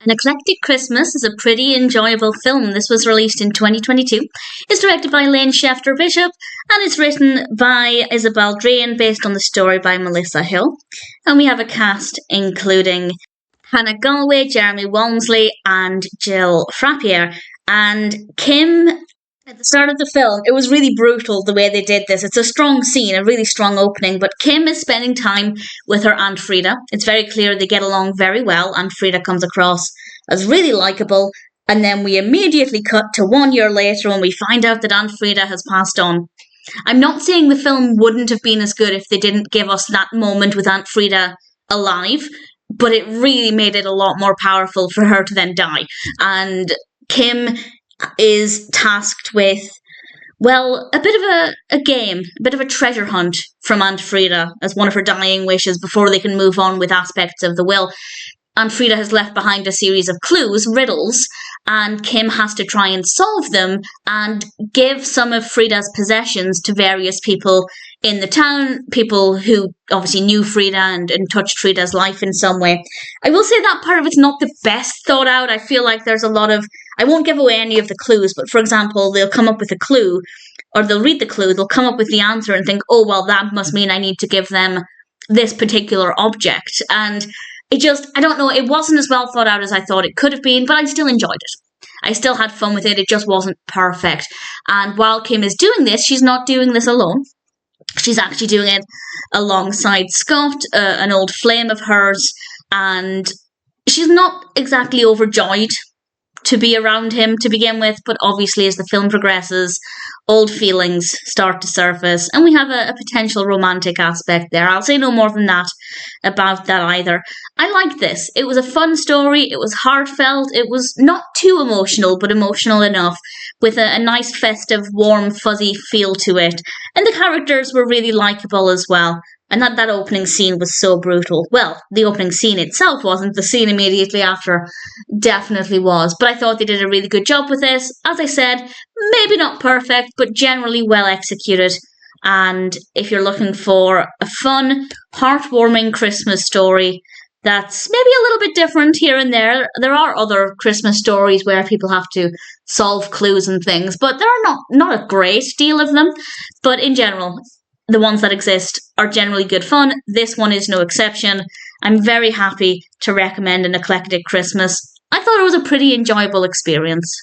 An Eclectic Christmas is a pretty enjoyable film. This was released in 2022. It's directed by Shefter Bishop and it's written by Isabel Dréan based on the story by Melissa Hill. And we have a cast including Hannah Galway, Jeremy Walmsley and Jill Frappier. And Kim, at the start of the film, it was really brutal the way they did this. It's a strong scene, a really strong opening, but Kim is spending time with her Aunt Freida. It's very clear they get along very well. Aunt Freida comes across as really likeable, and then we immediately cut to 1 year later when we find out that Aunt Freida has passed on. I'm not saying the film wouldn't have been as good if they didn't give us that moment with Aunt Freida alive, but it really made it a lot more powerful for her to then die. And Kim is tasked with, well, a bit of a game, a bit of a treasure hunt from Aunt Freida as one of her dying wishes before they can move on with aspects of the will. Aunt Freida has left behind a series of clues, riddles, and Kim has to try and solve them and give some of Freida's possessions to various people in the town, people who obviously knew Freida and touched Freida's life in some way. I will say that part of it's not the best thought out. I feel like there's a lot of, I won't give away any of the clues, but for example, they'll come up with a clue, or they'll read the clue, they'll come up with the answer and think, oh, well, that must mean I need to give them this particular object. And it just, I don't know, it wasn't as well thought out as I thought it could have been, but I still enjoyed it. I still had fun with it, it just wasn't perfect. And while Kim is doing this, she's not doing this alone. She's actually doing it alongside Scott, an old flame of hers, and she's not exactly overjoyed to be around him to begin with, but obviously as the film progresses, old feelings start to surface, and we have a potential romantic aspect there. I'll say no more than that about that either. I liked this. It was a fun story, it was heartfelt, it was not too emotional, but emotional enough, with a nice festive, warm, fuzzy feel to it, and the characters were really likeable as well. And that opening scene was so brutal. Well, the opening scene itself wasn't. The scene immediately after definitely was. But I thought they did a really good job with this. As I said, maybe not perfect, but generally well executed. And if you're looking for a fun, heartwarming Christmas story that's maybe a little bit different here and there are other Christmas stories where people have to solve clues and things, but there are not a great deal of them. But in general, the ones that exist are generally good fun. This one is no exception. I'm very happy to recommend An Eclectic Christmas. I thought it was a pretty enjoyable experience.